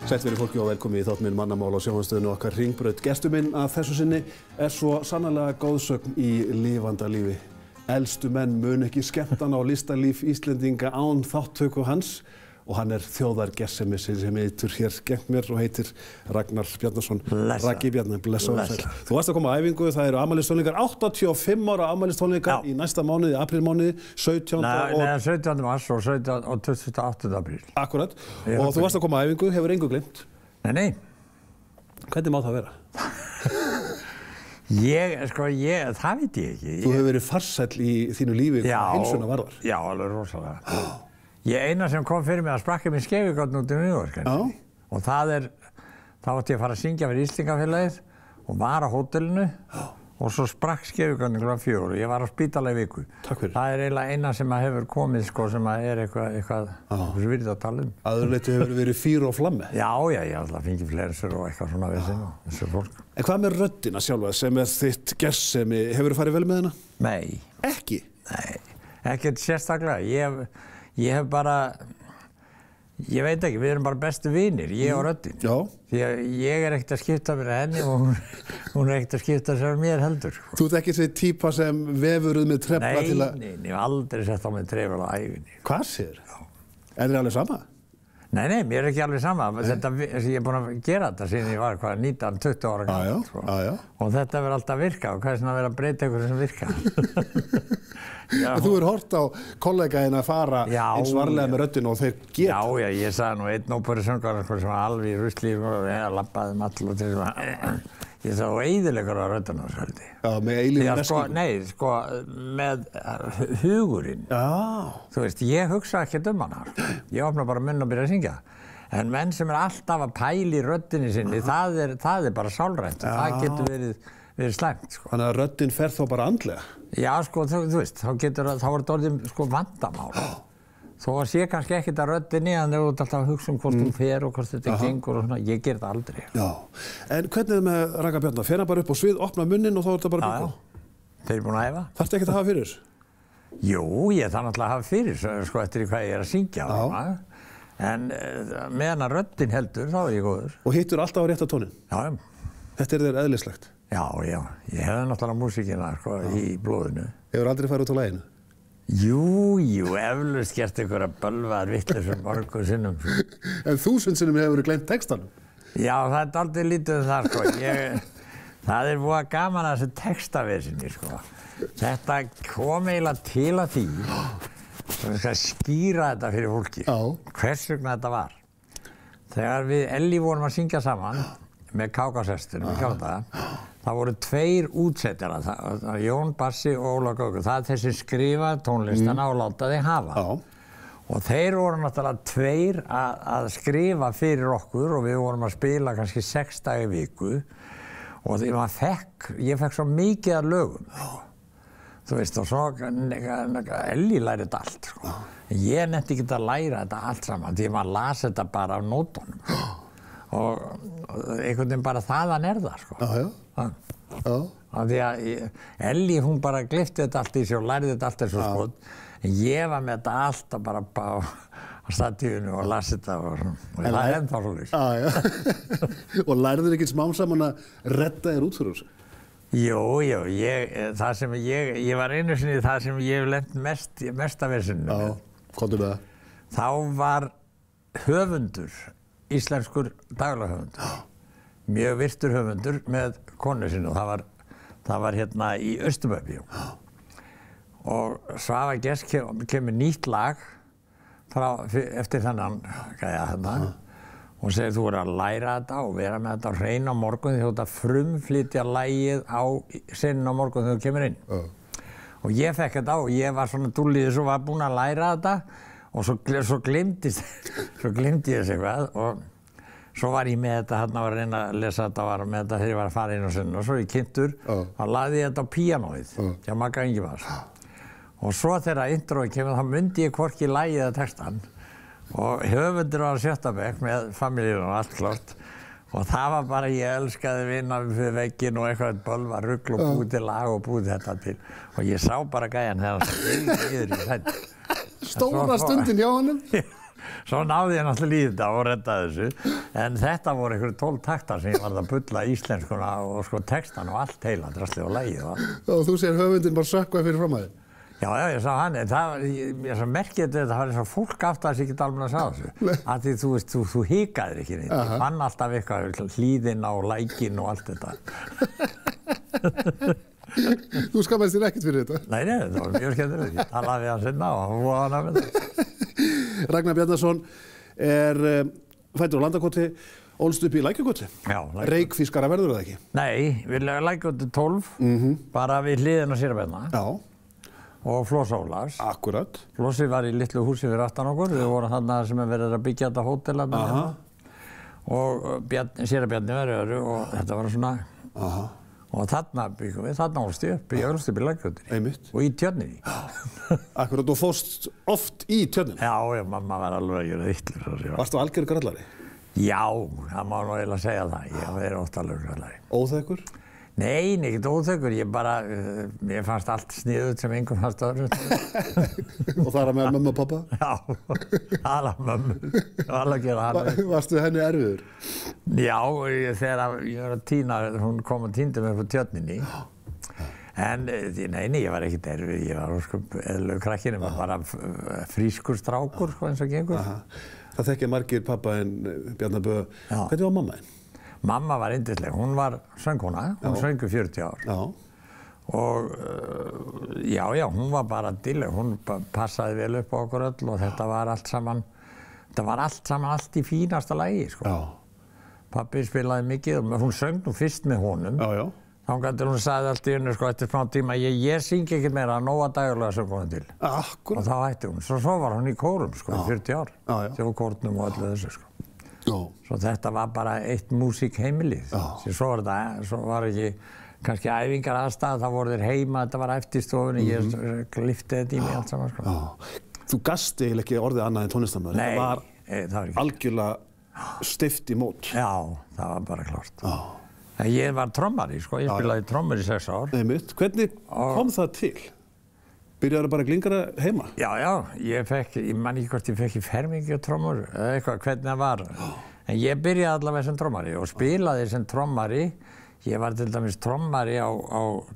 Sæll verið fólki og velkomin í þátt minn Mannamál á sjónvarpsstöðinni okkar Hringbraut. Gestur minn að þessu sinni svo sannarlega góðsögn í lifanda lífi. Elstu menn mun ekki skemmtan á listalíf Íslendinga án þátttöku hans og hann þjóðargersemi sem heitir hér gegnt mér og heitir Ragnar Bjarnason. Raggi Bjarnar, blessaður sæll. Þú varst að koma á æfingu, það eru afmælistónleikar, 85 ára afmælistónleikar í næsta mánuði, aprílmánuði, 17. Nei, 17. mars og 28. apríl. Akkurat. Og þú varst að koma á æfingu, hefur engu gleymt? Nei. Hvernig má það vera? Það veit ég ekki. Þú hefur verið farsæll í þínu lífi hvað heilsuna varðar. Já, alveg rosalega. Eina sem kom fyrir mig að sprakk mér skeifugotn út í New York. Og þá átti ég að fara að syngja fyrir Íslendingafélagið og var á hótelinu og svo sprakk skeifugotn kl. 4 og ég var á spítala í viku. Takk fyrir. Það eiginlega eina sem hefur komið sem eitthvað virðið að tala um. Að öðru leyti hefur verið fyr og flammi. Já, ég alltaf fengið flensur og eitthvað svona við þessu fólk. En hvað með röddina sjálfa sem þitt gersemi, hefurðu farið vel með hana? Nei. Ekki? Nei, ekkert sérstaklega. Ég hef bara, ég veit ekki, við erum bara bestu vinir, ég og röddin. Já. Því að ég ekkert að skipta mér að henni og hún ekkert að skipta sér mér heldur. Þú ert ekki þessi típa sem vefuruð með trefla til að... Nei, ég hef aldrei sett á mig trefla á ævinni. Hvað sér? Já. Er þér alveg sama? Nei, mér ekki alveg sama. Ég er búinn að gera þetta síðan ég var 19-20 ára gamall. Og þetta verður alltaf virka og hvað að vera að breyta ykkur sem virka. En þú hort á kollegaðina að fara eins varlega með röddina og þeir geta. Já, ég sagði nú einn óperusöngvar sem var alveg í rusli og labbaði all og til þess að ég sá eyðilegur á röddina svolítið. Já, með eilífum veskingu. Nei, með hugurinn. Já. Þú veist, ég hugsa ekkert hana. Ég opna bara munn og byrja að syngja. En menn sem alltaf að pæla í röddinni sinni, það er bara sálrænt. Það getur verið slæmt. Þannig að röddin fer þá bara andlega? Já, þú veist, þá er þetta orðið vandamál. Þó að sé kannski ekkert að röddinni, en þú ert alltaf að hugsa hvort hún fer og hvort þetta gengur og svona. Ég ger þetta aldrei. Já. En hvernig með Ragnar Bjarnar? Fer hann bara upp á svið, opna munnin og þá er þetta bara byggu? Já. Þeir eru búin að æfa. Þarftu ekkert að hafa fyrir? Jú, ég þarf náttúrulega að hafa fyrir, eftir hvað ég er að syngja. En meðan að röddin heldur, þá er ég góður. Og hittur alltaf á rétta tónin? Já. Þetta þér eðlislegt? Já. Ég hefði náttúrulega músíkina í blóðinu. Hefur aldrei farið út á laginu? Jú, eflaust gert einhverja bölvaðar vitleysur mörgum sinnum. En 1000 sinnum hefur gleymt textanum? Já, það er dálítið lítið um það, Það er voða gaman að þessu textavesinni, Þetta kom eiginlega til að því sem skal skýra þetta fyrir fólki. Hvers vegna þetta var. Þegar við Elli vorum að syngja saman með Kákasestunum í Kjáta, það voru 2 útsetjarar, Jón Bassi og Óla Gaukur. Það er þeir sem skrifa tónlistana og láta þeir hafa. Og þeir voru náttúrulega 2 að skrifa fyrir okkur og við vorum að spila kannski 6 daga í viku og ég fekk svo mikið af lögum. Þú veist, og svo Elli lærið þetta allt. Ég nefndi ekki að læra þetta allt saman, því maður las þetta bara af nótunum. Og einhvern veginn bara þaðan það, Því að Elli, hún bara gleypti þetta allt í sig og lærði þetta allt eins og skot. En ég var með þetta alltaf bara á statífinu og las þetta og það er ennþá svolítið. Og lærður ekki smám saman að redda þér út fyrir þessu? Jú, ég var einu sinni það sem ég hef lent mest af vesinu. Já, komdu með það. Þá var höfundur, íslenskur daglahöfundur, mjög virtur höfundur með konu sinni og það var hérna í Austurbæbíó. Og Svava Gess kemur nýtt lag eftir þennan gæja þarna. Hún segir þú verður að læra þetta og vera með þetta á hreinu á morgun því þú ert að frumflytja lagið á sinni á morgun þegar þú kemur inn. Og ég fekk þetta og ég var svona dúllið og var búinn að læra þetta og svo gleymdi ég þessu eitthvað og svo var ég með þetta hérna og var að reyna að lesa þetta og var með þetta þegar ég var að fara inn á sinni og svo ég kynntur þá lagði ég þetta á píanóið hjá Magga Ingimars. Og svo þegar introið kemur þá mundi ég hvorki lagið eða textan og höfundur var að 7. bekk með familíun og allt klart og það var bara ég elskaði vinna við vegginn og eitthvað bölva rugl og búið til lag og búið þetta til og ég sá bara gæjan þegar hann yfir í þetta. Stóra stundin hjá honum? Svo náði ég náttúrulega í þetta og reddaði þessu. En þetta voru einhverju 12 taktar sem ég var að bulla íslenskuna og sko textan og allt heila drastlið og lagið. Og þú sér höfundin bara sökkvað fyrir fram að þér? Já, ég sá hann, ég merkið þetta, það var eins og fólk aftur að þess ekki alveg að sagða þessu. Af því þú veist, þú hikaðir ekki neitt. Ég fann alltaf eitthvað, hlíðina og lækin og allt þetta. Þú skammaðist þér ekkert fyrir þetta? Nei, það var mjög skemmtilegt. Ég talaði við hann sinna og hann var hann að mynda. Ragnar Bjarnason fæddur á Landakoti, ólst upp í Lækjargötu. Já. Reykfískara verður það ekki? Nei, við Lækjargötu 12, bara við hliðina Sýrabenna. Já. Og Floss Ólafs. Akkurat. Flossi var í litlu húsi fyrir aftan okkur. Við vorum þarna sem verið að byggja þetta hótel þarna hérna. Og séra Bjarni var öðru og þetta var svona. Og þarna byggum við, þarna ólst ég upp, ég ólst upp í Lækjargötunni. Einmitt. Og í Tjörninni. Akkurat, og fórst oft í Tjörninni? Já, mamma var alveg að gera illur. Varstu algjör grallari? Já, það má nú eiginlega segja það. Ég hef verið oft alveg grallari. Óþekkur? Nei, ekkert óþekkur, ég fannst allt sniðugt sem engum fannst öðru. Og það með mömmu og pappa? Já, alveg mömmu, alveg að gera hann. Varstu henni erfiður? Já, þegar ég var að týna, hún kom og týndi mig på Tjörninni. En nei, ég var ekkert erfið, ég var eðlug krakkinn, ég var bara frískur strákur, sko, eins og gengur. Það þekkja margir pappa en Bjarnar Bö. Hvernig var mamma þinn? Mamma var yndisleg, hún var söngkona, hún söng í 40 ár. Já. Og já, hún var bara dýrleg, hún passaði vel upp á okkur öll og þetta var allt saman allt í fínasta lagi, sko. Já. Pabbi spilaði mikið og hún söng nú fyrst með honum. Já. Þangað til hún sagði allt í unni, sko, eftir smá tíma, ég syngi ekkert meira, nóga dagurlega söng hún til. Akkurat. Og þá hætti hún. Svo var hún í kórum, sko, í 40 ár. Þjóðkórnum og öllu þessu, sko. Svo þetta var bara eitt músíkheimilið. Svo var ekki kannski æfingar aðstæð, þá voru þeir heima, þetta var eftir stofunni, ég lyfti þetta í mig allt saman, sko. Þú gast eiginlega ekki orðið annað en tónlistarmaður. Nei, það var ekki. Algjörlega stift í mót. Já, það var bara klárt. En ég var trommari, sko, ég spilaði trommur í 6 ár. Einmitt. Hvernig kom það til? Byrjaðu bara að glingara heima? Já, ég man ekki hvort ég fekk í fermingi og trommur, eða eitthvað, hvernig það var. En ég byrjaði allavega sem trommari og spilaði sem trommari. Ég var til dæmis trommari á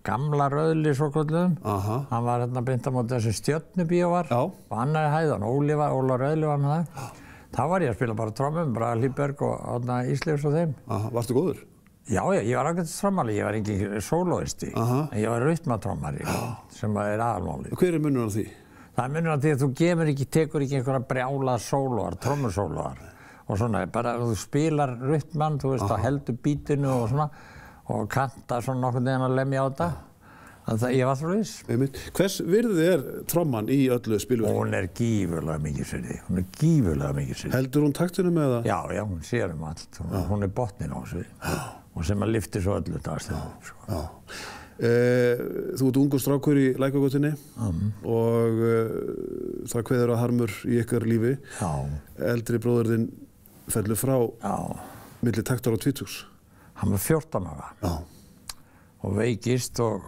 gamla Rauðli svokölluðum. Hann var hérna beint á móti þessu Stjörnubíó var. Og annarri hæð, Óla Rauðli var með það. Þá var ég að spila bara trommum, Braga Hlíðberg og Árna Ísleifs og þeim. Varstu góður? Já, ég var ágætis trommari, ég var engin sólóisti. En ég var rytmatrommari, sem er aðalmálið. Hver er munurinn á því? Það er munurinn á því að þú tekur ekki einhverja brjála sólóar, trommusólóar. Og svona, bara þú spilar rytman, þú veist, þá heldur bítinu og svona, og kanta svona nokkurn veginn að lemja á þetta. Ég var svo viss. Hvers virði er tromman í öllu spilverki? Hún er gífurlega mikið svirði. Heldur hún taktinum með það? Já, hún sér allt. Hún er botninn á þessu. Og sem að lyfti svo öllu dagstegum, sko. Þú ert ungur strákur í Lækjargötunni og það kveður að harmur í ykkar lífi. Eldri bróðir þinn fellur frá milli taktar og tvítugs. Hann var 14 ára og veikist og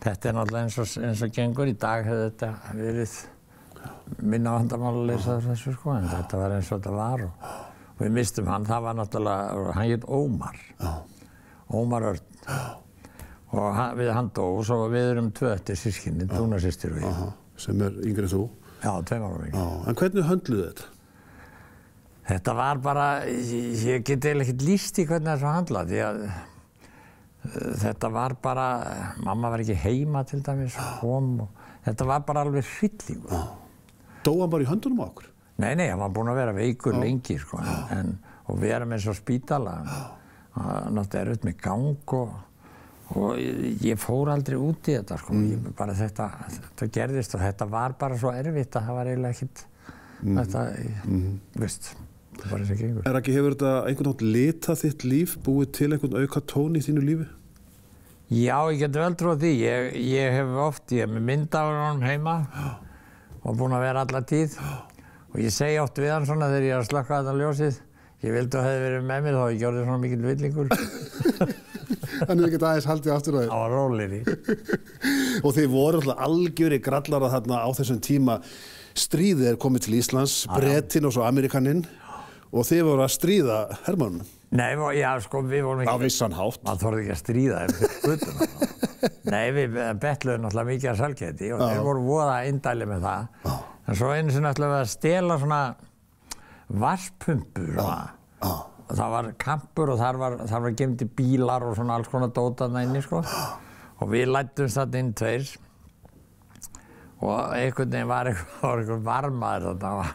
þetta er náttúrulega eins og gengur. Í dag hefði þetta verið minna vandamál að leysa þessu, sko, en þetta var eins og þetta var. Og við mistum hann, það var náttúrulega, hann hét Ómar. Ómar Örn. Og hann dó, og svo við erum 2 eftir systkini, dúnarsystir og ég. Sem er yngri en þú? Já, 2 ára yngri. En hvernig höndluðu þetta? Þetta var bara, ég get eiginlega ekkert lýst í hvernig þessu handlað, því að þetta var bara, mamma var ekki heima til dæmis, kom og þetta var bara alveg hryllingur. Dó hann bara í höndunum á okkur? Nei, hann var búinn að vera veikur lengi, sko, og vera með svo spítala. Hann átti erfitt með gang og ég fór aldrei út í þetta, sko. Bara þetta gerðist og þetta var bara svo erfitt að það var eiginlega ekkert, þetta, veist, það var eins og gengur. Raggi, hefur þetta einhvern veginn litað þitt líf, búið til einhvern auka tón í þínu lífi? Já, ég geti vel trúið því. Ég hef oft, ég hef með mynd af honum heima og búinn að vera alla tíð. Og ég segi oft við hann svona þegar ég er að slökka þetta ljósið. Ég vildi að það hefði verið með mér, þá hef ég gjörði svona mikill villingur. Þannig ekkert aðeins haldið aftur á þér? Það var rólegri. Og þið voru alltaf algjöri grallara þarna á þessum tíma. stríðið komið til Íslands, Bretinn og svo Amerikaninn og þið voru að stríða hermannum. Nei, já, sko, við vorum ekki... Á vissan hátt. Man þorði ekki að stríða þeim fyrir skutuna. Nei, við betluðum náttúrulega mikið af sælgæti og þeir voru voða indæli með það. En svo einu sinni ætluðum við að stela svona vatnspumpur. Það var kampur og þar var gemdi bílar og svona alls konar dótaðna inni, sko. Og við lættumst þarna inn tveir. Og einhvern veginn var einhver varmaður þarna og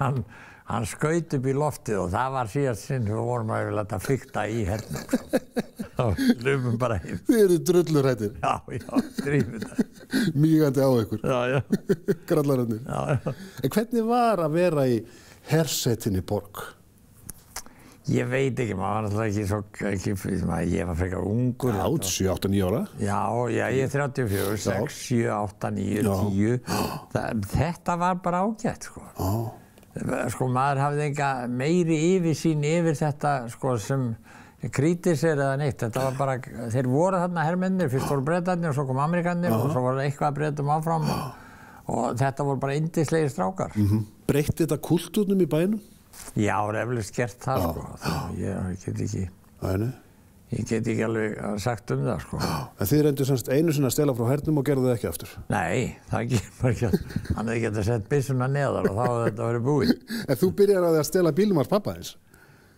hann skaut upp í loftið og það var síðast sinn við vorum að láta fikta í hernum. Og löfum bara heim. Þið eru drullurættir. Já, drífum það. Mígandi á ykkur. Já. Grallararnir. Já. En hvernig var að vera í hersetinni borg? Ég veit ekki, maður var náttúrulega ég var frekar ungur. Já, 7, 8, 9 ára. Já, ég er 34, 6, 7, 8, 9, 10. Þetta var bara ágætt, sko. Sko, maður hafði enga meiri yfirsýn yfir þetta, sko, sem krítisir eða neitt. Þetta var bara, þeir voru þarna hermennir, fyrst voru Bretarnir og svo kom Amerikanir og svo voru eitthvað Bretum áfram og þetta voru bara yndislegir strákar. Breytti þetta kultúrnum í bænum? Já, eflaust gert það, sko. Ég get ekki alveg sagt það, sko. En þið reyndu semst einu sinni að stela frá hernum og gerðu það ekki aftur? Nei, það kemur ekki að... Hann hefði getað sett byssuna neðar og þá hefði þetta verið búið. En þú byrjar á því að stela bílum hans pappa þins?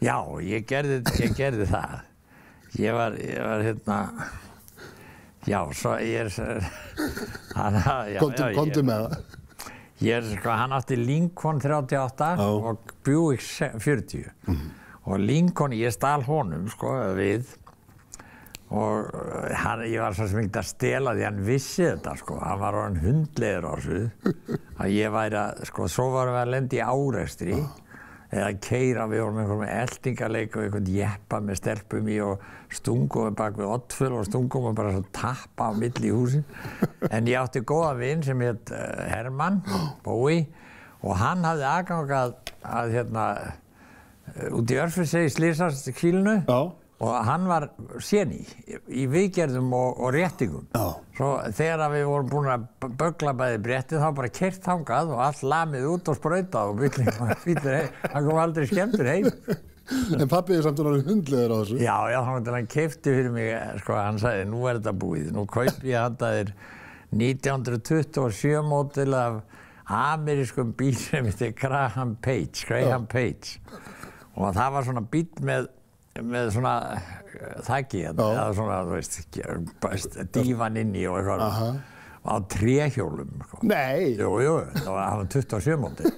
Já, ég gerði það. Ég var hérna... Já, svo ég er... Komdu með það. Hann átti Lincoln 38 og Buick 40. Og Lincoln, ég stal honum, sko, við. Og ég var svo sem ekki að stela því hann vissi þetta, sko. Hann var orðinn hundleiður á þessu. Að ég væri að, sko, svo varum við að lenda í árekstri. Eða keyra, við vorum einhverjum eltingaleik og einhvern jeppa með stelpum í og stungum við bak við oddföl og stungum við bara svo tappa á milli í húsin. En ég átti góða vin sem hét Hermann, Bói, og hann hafði aðgang að hérna, út í Örfirisey í Slysakílnu og hann var séni í viðgerðum og réttingum. Svo þegar við vorum búin að böggla bæði bréttið þá bara keyrt þangað og allt lamið út og sprautað og bíllinn var fýldur heim. Hann kom aldrei skemmtur heim. En pabbi er samt alveg hundlegur á þessu? Já, hann keypti fyrir mig, sko, hann sagði, nú er þetta búið. Nú kaupi ég handa þér 1927 módel af amerískum bíl sem heitir Graham Page. Og það var svona bíll með svona þakki, eða svona, þú veist, dívan inni og eitthvað á tréhjólum. Nei! Jú, það var 27 módel.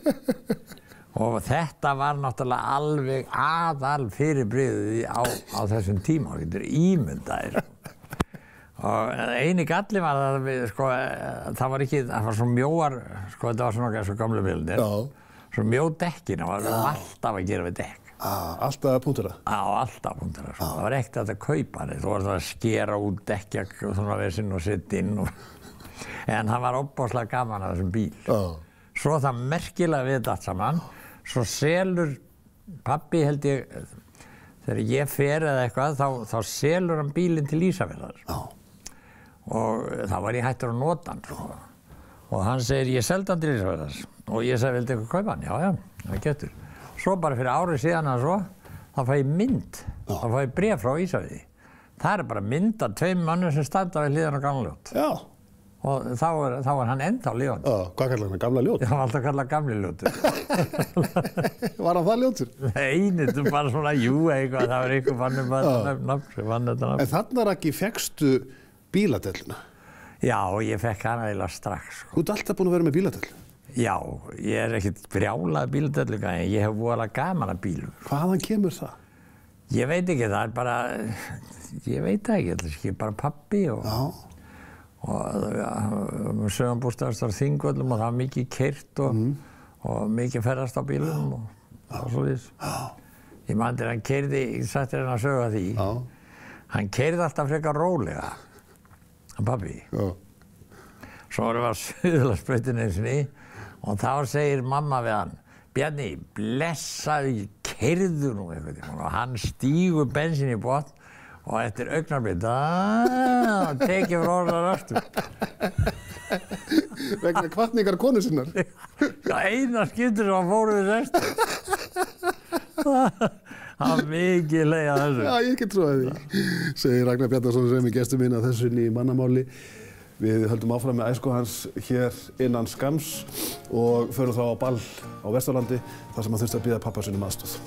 Og þetta var náttúrulega alveg aðal fyrirbrigðið á þessum tíma, þú getur ímyndaðir. Og eini galli var að sko, það var svo mjóar, sko, þetta var svona svo gamlu bílarnir, svo mjó dekkin, það var alltaf að gera við dekk. Alltaf að punktera? Já, alltaf að punktera. Það var ekkert að kaupa hann. Þú var það að skera út dekkjak og svona vesinn og setja inn. En það var opbáslega gaman að þessum bíl. Svo það merkilega við þetta allt saman. Svo selur pabbi, held ég, þegar ég fer eða eitthvað, þá selur hann bílinn til Ísafjarðar. Og þá var ég hættur að nota hann. Sko. Og hann segir, ég seldi hann til Ísafjarðar. Og ég sagði, vildi eitthvað kaupa hann? Já, það getur. Svo bara fyrir árið síðan að svo, þá fæ ég mynd. Þá fæ ég bréf frá Ísafirði. Það er bara mynd af tveim mönnum sem standa við hliðina á Gamla Ljót. Já. Og þá var hann ennþá lifandi. Já, hvað kallar hann? Gamla Ljót? Hann var alltaf kallað Gamli Ljótur. Var hann það ljótur? Nei, þetta er bara svona, eitthvað, það var einhver fann þetta nafn. En þarna, Raggi, fékkstu bíladelluna? Já, ég fekk hana eiginlega strax. Þú ert alltaf búin að vera með bíladellu? Já, ég er ekkert brjálað bíladellu, en ég hef voðalega gaman að bílum. Hvaðan kemur það? Ég veit ekki, það er bara, ég veit það ekki, þetta er bara pabbi og sögumbústaðast á Þingvöllum og það var mikið keyrt og mikið ferðast á bílum og svoleiðis. Ég man þegar hann keyrði, ég sætti hérna að söga því, hann keyrði alltaf frekar rólega, hann pabbi. Svo vorum við á Suðurlandsbrautinni einu sinni og þá segir mamma við hann, Bjarni, blessaðu, keyrðu nú eitthvað tíma. Og hann stígur bensin í botn og eftir augnablik, tekið frá orðar aftur. vegna hvatningar konu sinnar. Já, eina skiptir sem hann fór við restur. Það var mikið leið að þessu. Já, ég get trúið því, segir Ragnar Bjarnason sem er gestur minn að þessu í mannamáli. Við höldum áfram með æsku hans hér innan skamms og förum þá á ball á Vesturlandi þar sem hann þurfti að bíða pappa sínum aðstoð.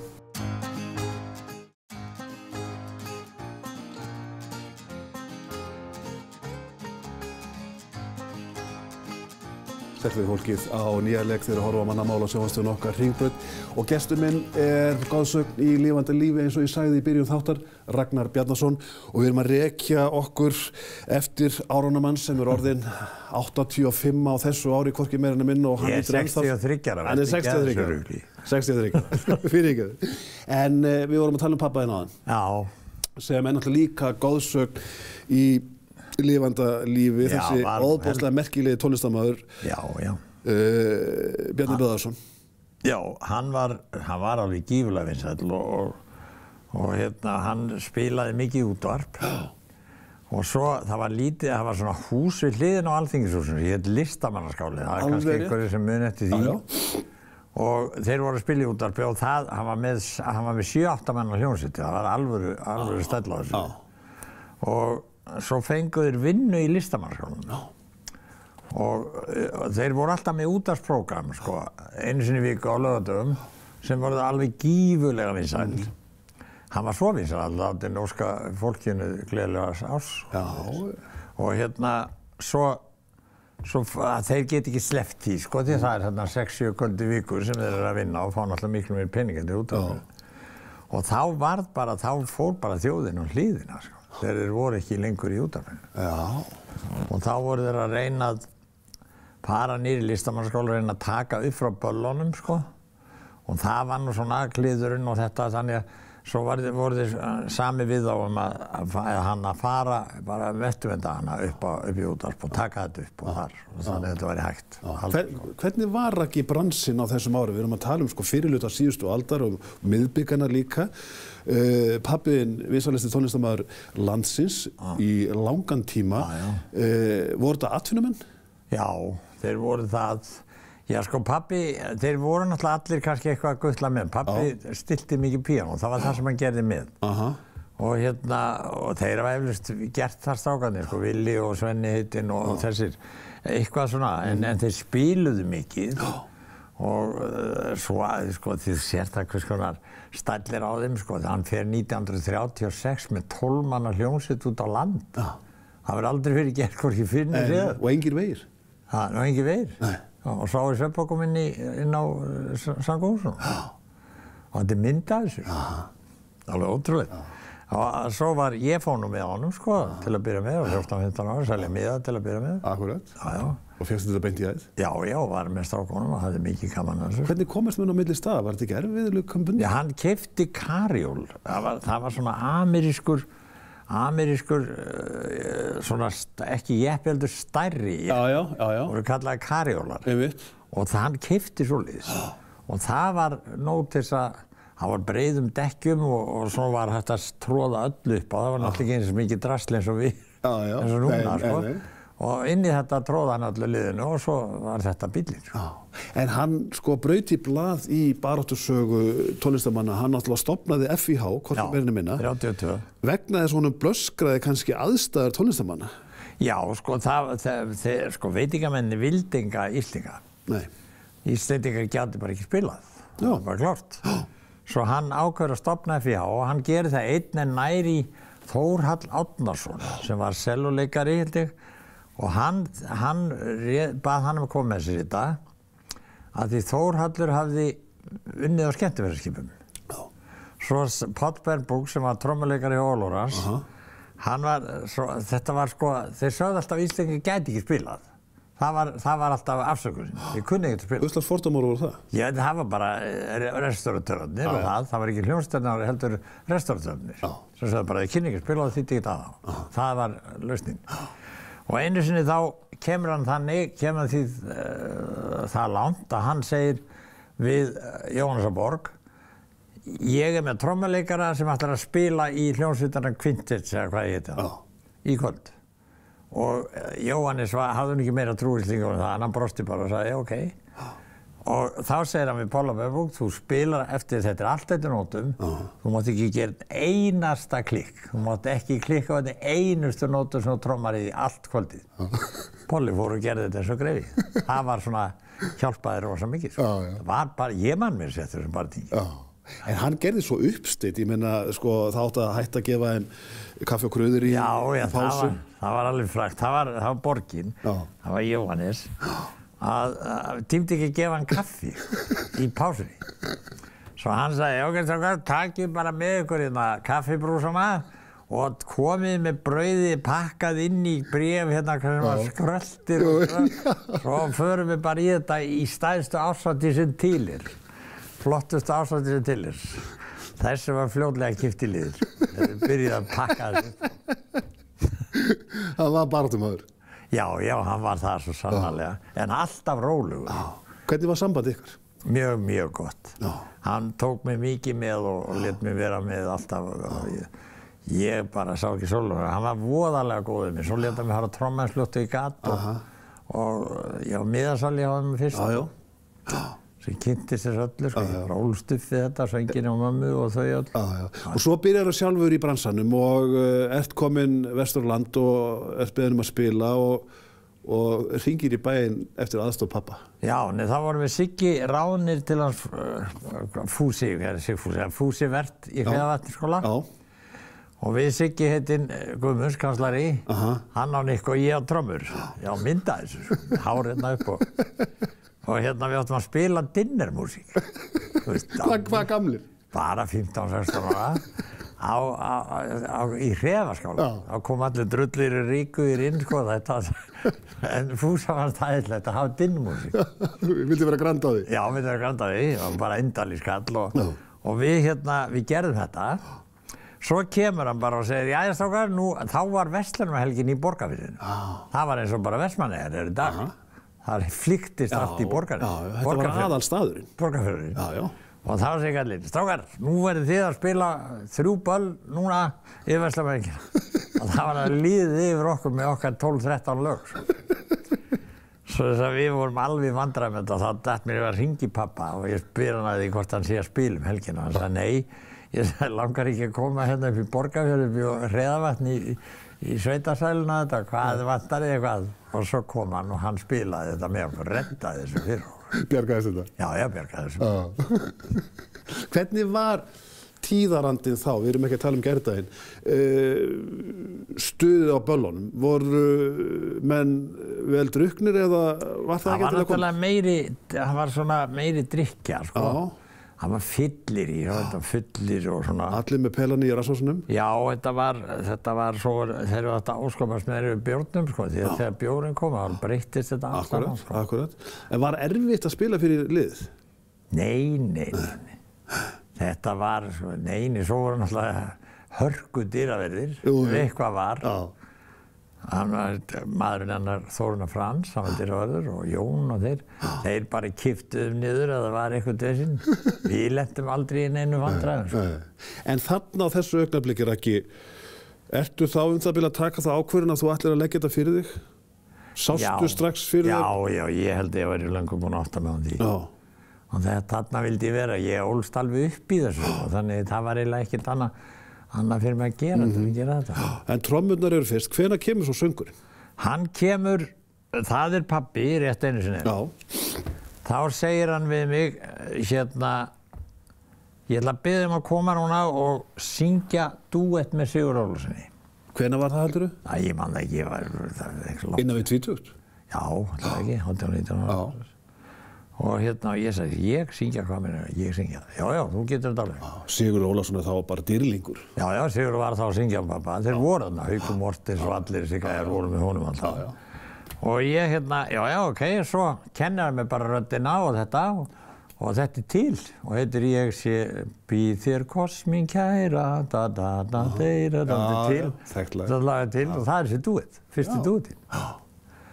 Sæll við fólkið á nýja leik þegar horfa á mannamál á sjónvarpsstöðinni okkar Hringbraut og gestur minn er goðsögn í lifandi lífi eins og ég sagði í byrjun þáttar, Ragnar Bjarnason, og við erum að rekja okkur eftir árunamann sem er orðinn 85 á þessu ári, hvorki meira en minn, og hann er 63 ára. Hann er 63 fyrir ekki. En við vorum að tala um pappa þinn áðan. Já. Sem er náttúrulega líka goðsögn í lifanda lífi, þessi óbúslega merkilegi tónlistarmaður. Já. Bjarni Böðarsson. Já, hann var alveg gífurlega vinsæll og hann spilaði mikið útvarp. Og svo það var svona hús við hliðina á Alþingishúsinu, ég heit Listamannaskáli, það er kannski einhverju sem mun eftir því. Og þeir voru að spila í útvarpi og hann var með 7-8 manna hljómsveit, það var alvöru stæll á þessu. Og svo fengu þeir vinnu í Listamannaskálanum. Og þeir voru alltaf með útvarpsprógram, sko, einu sinni í viku á laugardögum, sem voru alveg gífurlega vinsæll. Hann var svo vinsæll alltaf, til norska fólkinu gleðilegas árs. Já. Og svo þeir get ekki sleppt því, sko, því það er 6-7 kvöldi vikur sem þeir eru að vinna og fá náttúrulega miklu meir pening en þeir útvarpi. Og þá fór bara þjóðin á hliðina, sko. Þeir voru ekki lengur í útvarpinu. Já. Og þá voru þeir að reyna að fara niður í Listamannaskóla og reyna að taka upp frá böllunum, sko. Og það var nú svona kliðurinn og þetta, þannig að svo voru þeir sami við á að fara bara vettuvenda hana upp í útvarp og taka þetta upp og þar. Þannig að þetta væri hægt. Hvernig var ekki bransinn á þessum árum? Við erum að tala um fyrirhluta síðustu aldar og miðbikana líka. Pabbiðinn, vinsælasti tónlistarmaður landsins í langan tíma. Voru þetta atvinnumenn? Já, þeir voru það. Já, sko, pabbi, þeir voru náttúrulega allir kannski eitthvað að gutla með. Pabbi stilti mikið píanó, það var það sem hann gerði með. Og og þeir hafa eflaust gert það strákarnir, sko, Villi og Svenni heitinn og þessir, eitthvað svona, en þeir spiluðu mikið. Og svo, sko, þið sér það hvers konar stællir á þeim, sko, hann fer 1936 með 12 manna hljómsveit út á land. Það verður aldrei fyrir gert hvorki fyrir niður séð. Og engir vegir? Og engir vegir. Nei. Og svo í svefnpokum inn á Sangóðsson. Og þetta er mynd af þessu. Alveg ótrúlega. Og svo var ég fór nú með honum, sko, til að byrja með, 14-15 ára, selja miða til að byrja með. Akkurat. Já. Og fékkstu þetta beint í æð? Já, var með strákunum og hafði mikið gaman að þessu. Hvernig komast menn á milli staða? Var þetta ekki erfiðlega kombundi? Já, hann keypti karjól. Það var svona amerískur, svona ekki jeppi heldur stærri. Já. Voru kallaði karjólar. Einmitt. Og hann keypti svoleiðis. Og það var nóg til þess að það var breiðum dekkjum og svo var hægt að tróða öllu upp og það var náttúrulega ekki eins og mikið drasl eins og við, eins og núna, sko. Og inn í þetta tróða hann öllu liðinu og svo var þetta bíllinn, sko. En hann, sko, braut í blað í baráttusögu tónlistarmanna, hann náttúrulega stofnaði FIH, hvorki meira minna. 32. Vegna þess að honum blöskraði kannski aðstæður tónlistarmanna. Já, sko, sko, veitingamenni vildi enga Íslendinga. Nei. Íslendingar gæti bara ekki spilað. Það var bara klárt. Svo hann ákveður að stofna FIH og hann gerir það einn en nær í Þórhall Árnason sem var selluleikari, held ég. Og hann bað hann að koma með sér í þetta að því Þórhallur hafði unnið á skemmtiferðaskipum. Svo Páll Bernbúk sem var trommuleikari hjá Ólórans, þetta var sko, þeir sögðu alltaf að Íslendingar gæti ekki spilað. Það var alltaf afsökunin, ég kunni ekki að spila. Hvers slags fordómar voru það? Já, það var bara restauratörnir og það var ekki hljómsveitarnar heldur restauratörnir. Sem sögðu bara, ég kunni ekki að spila og þýtti ekki að það. Það var lausnin. Og einu sinni þá kemur því það langt að hann segir við Jóhannesar Borg, ég með trommuleikara sem ætlar að spila í hljómsveitarnar Kvintets eða hvað ég heiti það, í kvöld. og Jóhannes hafði hann ekki meira trúíslingur en það, hann brosti bara og sagði, ok. Og þá segir hann við Polla Böfrung, þú spilar eftir þetta allt eftir nótum, þú mátt ekki gera einasta klikk, þú mátt ekki klikka á þetta einustu nótum sem þú trommar í allt kvöldið. Polli fór og gerði þetta eins og greiði. Það var svona, hjálpaði rosa mikið. Það var bara, ég man mér sér þessum bara tíu. En hann gerði svo uppstitt, ég meina, sko, það átti að hætta að gefa þeim kaffi og kröður í pásu. Það var alveg frægt, það var borgin, það var Jóhannes. Að tímdi ekki að gefa hann kaffi í pásunni. Svo hann sagði, ok, strákar, takið bara með ykkur hérna kaffibrúsana og komið með brauði pakkað inn í bréf hérna sem var skröltir og svo förum við bara í þetta í stærstu árshátíð sem til flottustu árshátíð sem til þessu var fljótlega kippt í liður þegar við byrjuðum að pakka þessu. Það var baráttumaður. Já, hann var það svo sannarlega, en alltaf rólegur. Hvernig var samband ykkar? Mjög, mjög gott. Hann tók mig mikið með og lét mig vera með alltaf. Ég bara sá ekki svolítið. Hann var voðalega góð við mig. Svo lét hann mig hafa trommensljóttu í gat og ég var miðasali á hann fyrst. Sem kynntist þess öllu, sko. Ég rólst upp við þetta, söngin á mömmu og þau öll. Og svo byrjar þú sjálfur í bransanum og ert kominn Vesturland og ert beðinn að spila og hringir í bæinn eftir aðstoð pappa. Já, þá vorum við Siggi ráðnir til hans Fúsi Vert í Hreðavatnsskóla. Og við Siggi heitinn Guðmunds kanslari, hann á nikk og ég á trommur. Já, mynda þessu, hár hérna upp og hérna við áttum að spila dinnermusík. Hvað gamlir? Bara 15-16 ára í Hreðavatnsskála. Þá kom allir drullir ríkuðir inn, sko, en Fúsa var stæðilegt að hafa dinnermusík. Vildi vera grand á því? Já, vildi vera grand á því, það var bara indalí skall og við gerðum þetta. Svo kemur hann bara og segir, jæja strákar, þá var verslunarhelgin í Borgarfirðinu. Það var eins og bara Vestmannaeyjar í dag. Það flíktist allt í Borgarfirðinu. Já, þetta var aðalstaðurinn. Borgarfirðinu. Og þá segir allir, strákar, nú verðið þið að spila 3 böll núna yfir Verslunarhelgina. Og það var að líðið yfir okkur með okkar 12-13 lög. Svo þess að við vorum alveg vandræð með þetta. Þá datt mér að hringi pappa og ég spyr hann að því hvort hann sé að spila helgina. Hann sagði, nei, ég langar ekki að koma hérna upp í Borgarfjörð, upp í Hreðavatn í sveitasæluna þetta, hvað vantar þig eitthvað? Og svo kom hann og hann spilaði þetta með okkur, reddaði þessu fyrir okkur. Bjargaðist þetta? Já, bjargaði þessu. Hvernig var tíðarandinn þá, við erum ekki að tala um gærdaginn, stuðið á böllunum? Voru menn vel drukknir eða var það ekki til að koma? Það var náttúrulega það var svona meiri drykkja, sko. Það var fyllir í, fullir og svona. Allir með pelan í rassvasanum? Já, þetta var svo, þeir eru þetta áskapast með bjórnum, sko, því að þegar bjórinn kom, þá breyttist þetta allt saman, sko. Akkurat. En var erfitt að spila fyrir liðið? Nei. Þetta var, svo voru náttúrulega hörku dyraverðir, eitthvað var. Maðurinn hennar Þórunna Frans, hann var dyraverður og Jón og þeir bara kiptuðum niður að það var eitthvað þessinn. Við lentum aldrei í neinu vandræðum, sko. En þarna á þessu augnablikki, Raggi, ertu þá það byrja að taka það ákvörðun að þú ætlir að leggja þetta fyrir þig? Sástu strax fyrir þig? Já, ég held ég væri löngu búinn að átta mig á því. Og þarna vildi ég vera, ég ólst alveg upp í þessu og þannig það var eiginlega ekkert annað fyrir mig að gera þetta. En trommurnar eru fyrst, hvenær kemur svo söngurinn? Hann kemur, það pabbi, rétt einu sinni. Já. Þá segir hann við mig, ég ætla að biðja að koma núna og syngja dúett með Sigur Ólafssoni. Hvenær var það heldur þú? Ég man það ekki, ég var ekki langt. Innan við 20? Já, það ekki, 18-19 ára. Og ég sagði, ég syngja hvað mér, ég syngja. Já, þú getur þetta alveg. Sigur Ólafsson þá var bara dýrlingur. Já, Sigur var þá að syngja um pappa. Þeir voru þarna, Haukur Mortens og allir Siggaðar voru með honum alltaf. Og ég ok, svo kennar mér bara röddina og þetta og þetta til. Og heitir ég sé, býð þér koss mín kæra, til. Það lagði til og það þessi dúett, fyrsti dúettinn.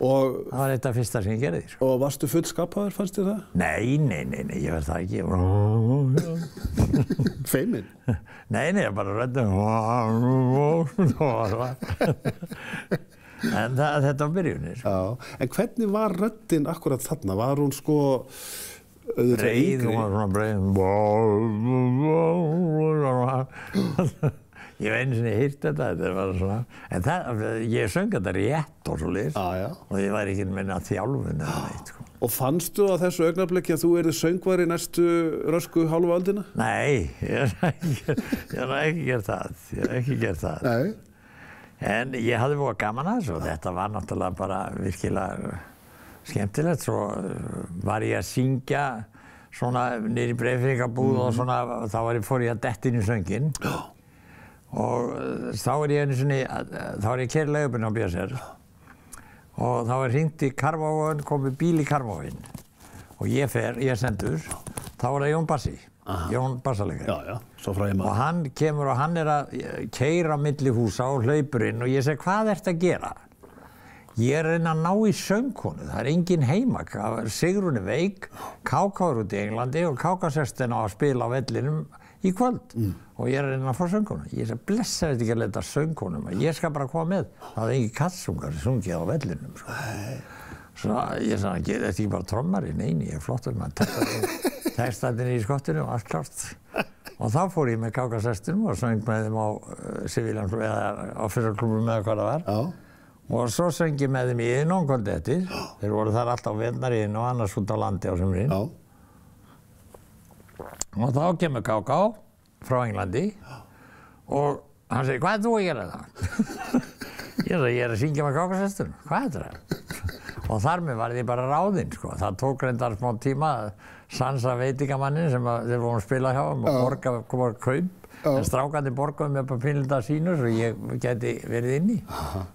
Það var eitt af fyrsta sem ég gerði, sko. Og varstu fullskapaður, fannst þér það? Nei, ég verð það ekki. Feiminn? Nei, ég bara röddum. En þetta var byrjunin, sko. Já, en hvernig var röddin akkurat þarna? Var hún sko breið, hún var svona breið. Ég hef einu sinni heyrt þetta var svona. En ég söng þetta rétt og svoleiðis. Og ég var ekki meina þjálfun eða neitt, sko. Og fannstu á þessu augnablikki að þú yrðir söngvari næstu rösku hálfu öldina? Nei, ég hef ekki gert það. Nei. En ég hafði voða gaman að þessu og þetta var náttúrulega bara virkilega skemmtilegt. Svo var ég að syngja svona niður í Breiðafirðingabúð og svona, þá fór ég að detta inn í sönginn. Og þá ég keyra leigubílinn á BSR. Og þá hringt í Karfavoginn, komið bíl í Karfavoginn. Og ég sendur, þá það Jón Bassi, Jón bassaleikari. Já, svo frá ég maður. Og hann kemur og hann að keyra milli húsa og hlaupur inn og ég segi, hvað ertu að gera? Ég að reyna að ná í söngkonu, það engin heima. Sigrún veik, KK út í Englandi og KK-16 á að spila á vellinum í kvöld. Og ég að reyna að fá söngkonu. Ég segi, blessa þetta ekki að leta söngkonum, ég skal bara koma með. Það engin kattsungar sem sungið á vellinum. Sko. Svo ég sagði, þetta ekki bara trommari? Nei, ég flottur maður. Textarnir í skottinu og allt klárt. Og þá fór ég með KK-16 og söng með þeim á Civilanklubbi eða á Fyrarklubbi með hvað það var. Já. Og svo söng ég með þeim í Iðnó kvöldið eftir. Þeir voru þar alltaf veðnar í Iðnó og annars út á landi á sumrin. Já. Og þá kemur KK frá Englandi og hann segir, hvað þú að gera það? Ég að syngja með KK-16. Hvað það? Og þar með var ég bara ráðinn, sko. Það tók reyndar smá tíma að sansa veitingamannin sem þeir voru að spila hjá og koma að kaup. En strákandi borgaði mér bara pínlita sínu svo ég geti verið inni.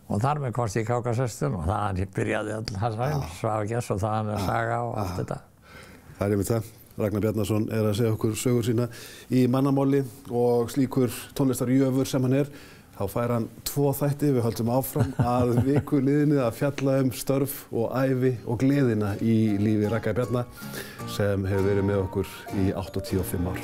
Og þar með komst ég í KK-16 og það byrjaði all hans Svavagjess og það hann að saga og allt þetta. Það einmitt það. Ragnar Bjarnason að segja okkur sögur sína í mannamáli og slíkur tónlistarjöfur sem hann þá fær hann 2 þætti, við höldum áfram að viku liðinni að fjalla störf og ævi og gleðina í lífi Ragnar Bjarna sem hefur verið með okkur í 85 ár.